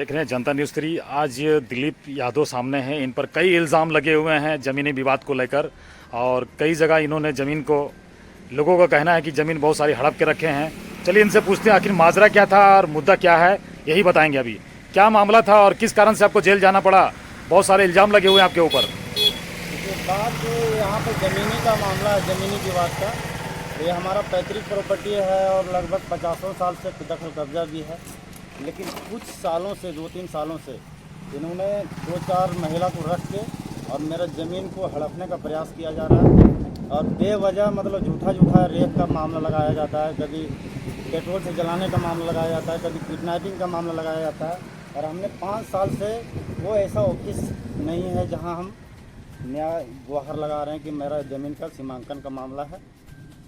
देख रहे हैं जनता न्यूज़ 3। आज दिलीप यादव सामने हैं। इन पर कई इल्ज़ाम लगे हुए हैं ज़मीनी विवाद को लेकर, और कई जगह इन्होंने ज़मीन को, लोगों का कहना है कि ज़मीन बहुत सारी हड़प के रखे हैं। चलिए इनसे पूछते हैं आखिर माजरा क्या था और मुद्दा क्या है, यही बताएंगे। अभी क्या मामला था और किस कारण से आपको जेल जाना पड़ा? बहुत सारे इल्ज़ाम लगे हुए हैं आपके ऊपर। ये बात यहाँ पे ज़मीनी का मामला है, ज़मीनी विवाद का। ये हमारा पैतृक प्रॉपर्टी है और लगभग 50 साल से दखल कब्जा भी है। लेकिन कुछ सालों से, 2-3 सालों से इन्होंने 2-4 महिला को रख के और मेरा ज़मीन को हड़पने का प्रयास किया जा रहा है। और बेवजह मतलब झूठा रेप का मामला लगाया जाता है, कभी पेट्रोल से जलाने का मामला लगाया जाता है, कभी किडनैपिंग का मामला लगाया जाता है। और हमने 5 साल से वो ऐसा ऑफिस नहीं है जहाँ हम न्याय गुहार लगा रहे हैं कि मेरा ज़मीन का सीमांकन का मामला है।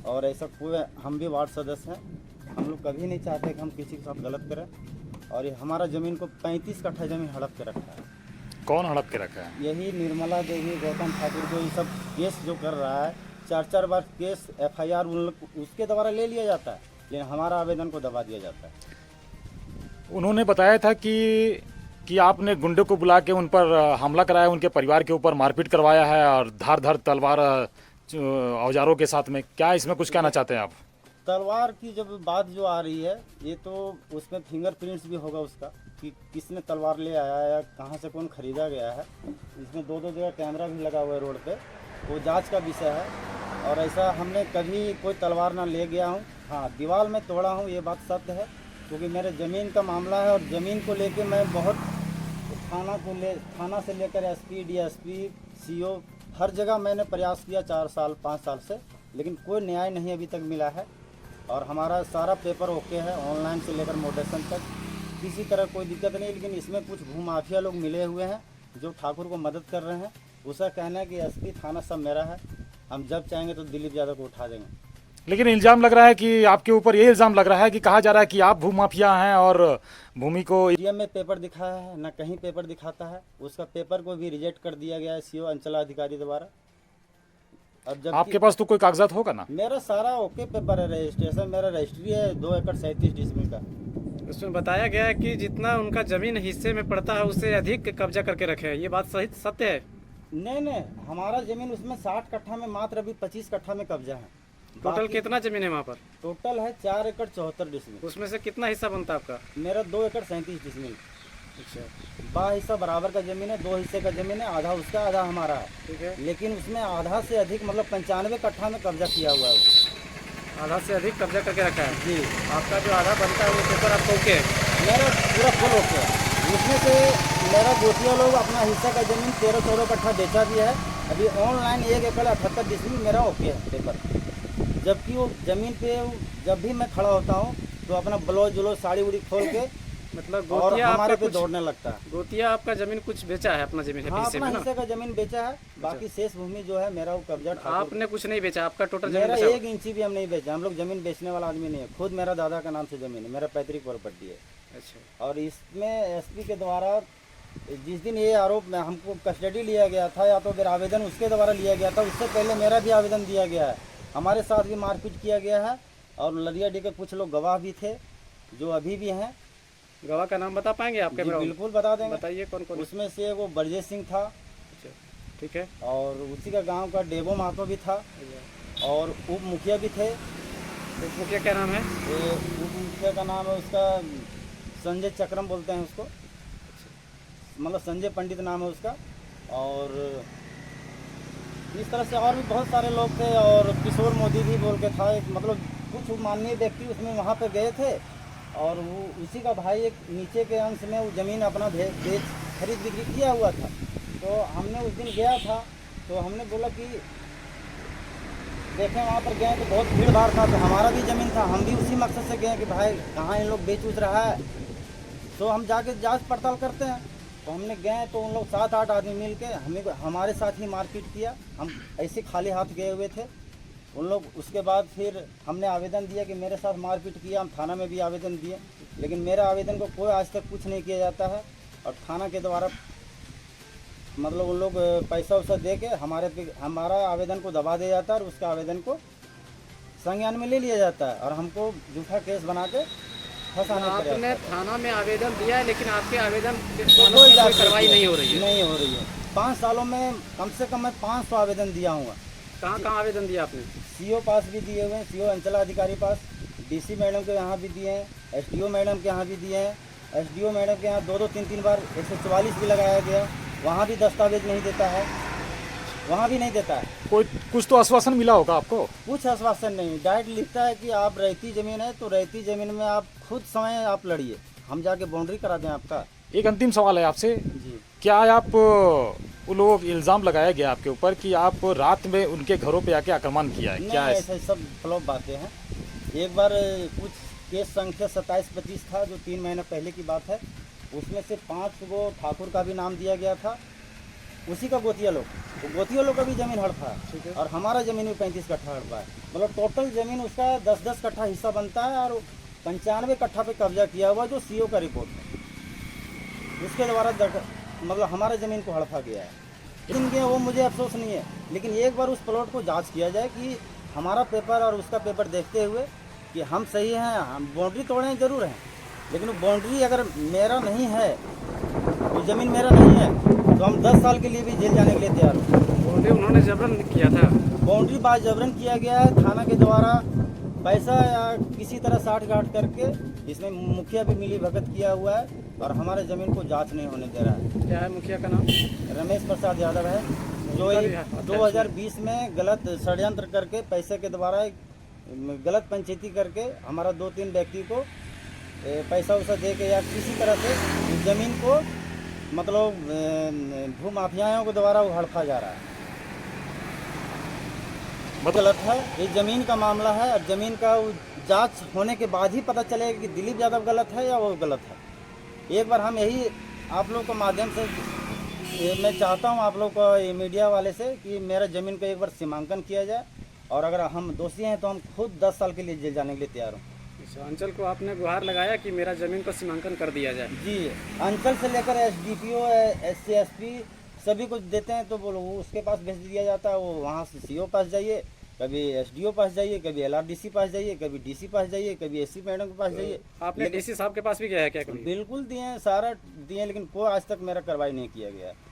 और ऐसा कोई, हम भी वार्ड सदस्य हैं, हम लोग कभी नहीं चाहते कि हम किसी के साथ गलत करें। और ये हमारा ज़मीन को 35 कट्ठा ज़मीन हड़प के रखा है। कौन हड़प के रखा है? यही निर्मला देवी, गौतम ठाकुर जो ये सब केस जो कर रहा है, 4-4 बार केस FIR उन लोग उसके द्वारा ले लिया जाता है, लेकिन हमारा आवेदन को दबा दिया जाता है। उन्होंने बताया था कि आपने गुंडे को बुला के उन पर हमला कराया, उनके परिवार के ऊपर मारपीट करवाया है और धार तलवार औजारों के साथ में। क्या इसमें कुछ कहना चाहते हैं आप? तलवार की जब बात जो आ रही है, ये तो उसमें फिंगरप्रिंट्स भी होगा उसका कि किसने तलवार ले आया या कहाँ से कौन खरीदा गया है। इसमें 2-2 जगह कैमरा भी लगा हुआ है रोड पे, वो जांच का विषय है। और ऐसा हमने कभी कोई तलवार ना ले गया हूँ। हाँ, दीवार में तोड़ा हूँ, ये बात सत्य है, क्योंकि मेरे ज़मीन का मामला है। और ज़मीन को लेके मैं बहुत थाना से लेकर SP, DSP, CO हर जगह मैंने प्रयास किया 4-5 साल से, लेकिन कोई न्याय नहीं अभी तक मिला है। और हमारा सारा पेपर ओके है, ऑनलाइन से लेकर मोटेशन तक, किसी तरह कोई दिक्कत नहीं। लेकिन इसमें कुछ भूमाफिया लोग मिले हुए हैं जो ठाकुर को मदद कर रहे हैं। उसका कहना है कि SP थाना सब मेरा है, हम जब चाहेंगे तो दिलीप यादव को उठा देंगे। लेकिन इल्ज़ाम लग रहा है कि आपके ऊपर ये इल्ज़ाम लग रहा है कि कहा जा रहा है कि आप भूमाफिया हैं और भूमि को। एरिया में पेपर दिखाया है, ना कहीं पेपर दिखाता है। उसका पेपर को भी रिजेक्ट कर दिया गया है CO अंचलाधिकारी द्वारा। अब जब आपके पास तो कोई कागजात होगा ना? मेरा सारा ओके पेपर है, रजिस्ट्रेशन मेरा रजिस्ट्री है 2 एकड़ 37 डिसमिल का। उसमें बताया गया है कि जितना उनका जमीन हिस्से में पड़ता है उससे अधिक कब्जा करके रखे हैं। ये बात सही सत्य है? नहीं, हमारा जमीन उसमें 60 कट्ठा में मात्र अभी 25 कट्ठा में कब्जा है। टोटल कितना जमीन है वहाँ पर? टोटल है 4 एकड़ 74 डिसमिल। उसमें से कितना हिस्सा बनता है आपका? मेरा 2 एकड़ 37 डिसमिल। अच्छा, बा हिस्सा बराबर का जमीन है, 2 हिस्से का जमीन है, आधा उसका आधा हमारा है। ठीक है। लेकिन उसमें आधा से अधिक मतलब 95 कट्ठा में कब्जा किया हुआ है वो। आधा से अधिक कब्जा करके रखा है। जी, आपका जो आधा बनता है वो पेपर आपको ओके है? मेरा पूरा फुल ओके है। उसमें से मेरा गोतिया लोग अपना हिस्सा का जमीन 13-14 कट्ठा बेचा भी है। अभी ऑनलाइन 1 एकड़ 78 डिसमिल मेरा ओके है पेपर। जबकि वो ज़मीन पे जब भी मैं खड़ा होता हूँ तो अपना ब्लाउज व्लाउज साड़ी उड़ी खोल के मतलब और गोतिया हमारे आपका पे कुछ, दौड़ने लगता है। गोतिया आपका जमीन कुछ बेचा है? अपना जमीन है हाँ, हिस्से अपना में ना? हिस्से का जमीन बेचा है, बाकी शेष भूमि जो है मेरा वो कब्जा ठाकुर। आपने कुछ नहीं बेचा? आपका टोटल जमीन मेरा बेचा? 1 इंची भी हम नहीं बेचा। हम लोग जमीन बेचने वाला आदमी नहीं है, खुद मेरा दादा का नाम से जमीन है, मेरा पैतृक प्रॉपर्टी है। अच्छा। और इसमें SP के द्वारा जिस दिन ये आरोप में हमको कस्टडी लिया गया था, या तो फिर आवेदन उसके द्वारा लिया गया था, उससे पहले मेरा भी आवेदन दिया गया है। हमारे साथ भी मारपीट किया गया है। और ललियाडी के कुछ लोग गवाह भी थे जो अभी भी हैं। गवाह का नाम बता पाएंगे आपके? जी, बिल्कुल बता देंगे। बताइए कौन कौन। उसमें से वो ब्रजेश सिंह था। अच्छा, ठीक है। और उसी का गांव का डेबो महतो भी था। और उप मुखिया भी थे। उप मुखिया क्या नाम है? उप मुखिया का नाम है उसका संजय चक्रम बोलते हैं उसको, मतलब संजय पंडित नाम है उसका। और इस तरह से और भी बहुत सारे लोग थे। और किशोर मोदी भी बोल के था एक, मतलब कुछ माननीय व्यक्ति उसमें वहाँ पे गए थे। और वो उसी का भाई एक नीचे के अंश में वो ज़मीन अपना बेच खरीद बिक्री किया हुआ था। तो हमने उस दिन गया था, तो हमने बोला कि देखें, वहाँ पर गए तो बहुत भीड़ भाड़ था, तो हमारा भी ज़मीन था, हम भी उसी मकसद से गए कि भाई कहाँ इन लोग बेच उच रहा है, तो हम जाके जांच पड़ताल करते हैं। तो हमने गए तो उन लोग 7-8 आदमी मिल के हमारे साथ ही मारपीट किया। हम ऐसे खाली हाथ गए हुए थे उन लोग। उसके बाद फिर हमने आवेदन दिया कि मेरे साथ मारपीट किया। हम थाना में भी आवेदन दिए, लेकिन मेरे आवेदन को कोई आज तक कुछ नहीं किया जाता है। और थाना के द्वारा मतलब उन लोग पैसा वैसा दे के हमारा आवेदन को दबा दिया जाता है और उसका आवेदन को संज्ञान में ले लिया जाता है। और हमको झूठा केस बना के फंसाने का प्रयास आपने कर रहे थाना में आवेदन दिया है, लेकिन आपके आवेदन के हैं। मामले में कोई जांच कार्रवाई नहीं हो रही है। नहीं हो रही है। 5 सालों में कम से कम मैं 500 आवेदन दिया हूँ। कहाँ कहाँ आवेदन दिया आपने? सीओ पास भी दिए हुए हैं, सीओ अंचलाधिकारी पास, डीसी मैडम के यहाँ भी दिए हैं, एसडीओ मैडम के यहाँ भी दिए हैं, एसडीओ मैडम के यहाँ 2-2 3-3 बार 144 भी लगाया गया, वहाँ भी दस्तावेज नहीं देता है, वहाँ भी नहीं देता है। कोई कुछ तो आश्वासन मिला होगा आपको? कुछ आश्वासन नहीं, डायरेक्ट लिखता है कि आप रहती ज़मीन है तो रहती ज़मीन में आप खुद समय आप लड़िए, हम जाके बाउंड्री करा दें आपका। एक अंतिम सवाल है आपसे, जी क्या आप वो लोग इल्ज़ाम लगाया गया आपके ऊपर कि आप रात में उनके घरों पे आके आक्रमण किया है, नहीं, क्या है? ऐसे सब फ्लॉप बातें हैं। एक बार कुछ केस संख्या 27-25 था, जो 3 महीने पहले की बात है, उसमें से 5 गो ठाकुर का भी नाम दिया गया था, उसी का गोतिया लोग, तो गोतिया लोग का भी ज़मीन हड़पा है और हमारा ज़मीन भी 35 कट्ठा हड़पा है। मतलब टोटल ज़मीन उसका 10-10 कट्ठा हिस्सा बनता है और 95 कट्ठा पे कब्जा किया हुआ, जो सीओ का रिपोर्ट है, उसके द्वारा मतलब हमारे ज़मीन को हड़पा गया है। लेकिन वो मुझे अफसोस नहीं है, लेकिन एक बार उस प्लॉट को जांच किया जाए कि हमारा पेपर और उसका पेपर देखते हुए कि हम सही हैं, हम बाउंड्री तोड़े जरूर हैं, लेकिन वो बाउंड्री अगर मेरा नहीं है, वो ज़मीन मेरा नहीं है, तो हम 10 साल के लिए भी जेल जाने के लिए तैयार हैं। बोले उन्होंने जबरन किया था। बाउंड्री बाज जबरन किया गया है, थाना के द्वारा पैसा या किसी तरह साठ गांठ करके, इसमें मुखिया भी मिली भगत किया हुआ है और हमारे ज़मीन को जांच नहीं होने दे रहा है। क्या है मुखिया का नाम? रमेश प्रसाद यादव है, जो उनका भी एक है। 2020 में गलत षड्यंत्र करके पैसे के द्वारा एक गलत पंचायती करके हमारा 2-3 व्यक्ति को पैसा वैसा दे के या किसी तरह से इस ज़मीन को मतलब भू माफियाओं के द्वारा वो हड़पा जा रहा है। गलत है, ये ज़मीन का मामला है और ज़मीन का जांच होने के बाद ही पता चलेगा कि दिलीप यादव गलत है या वो गलत है। एक बार हम यही आप लोग के माध्यम से मैं चाहता हूँ आप लोग को, ये मीडिया वाले से, कि मेरा ज़मीन का एक बार सीमांकन किया जाए और अगर हम दोषी हैं तो हम खुद 10 साल के लिए जेल जाने के लिए तैयार हूँ। अच्छा, अंचल को आपने गुहार लगाया कि मेरा जमीन को सीमांकन कर दिया जाए? जी, अंचल से लेकर एसडीपीओ SC SP सभी कुछ देते हैं तो वो उसके पास भेज दिया जाता है, वो वहाँ से सीओ पास जाइए, कभी एसडीओ पास जाइए, कभी LRDC पास जाइए, कभी डीसी पास जाइए, कभी SC मैडम के पास जाइए। आपने डीसी साहब के पास भी गया है क्या कभी? बिल्कुल दिए हैं, सारा दिए हैं, लेकिन कोई आज तक मेरा कार्रवाई नहीं किया गया है।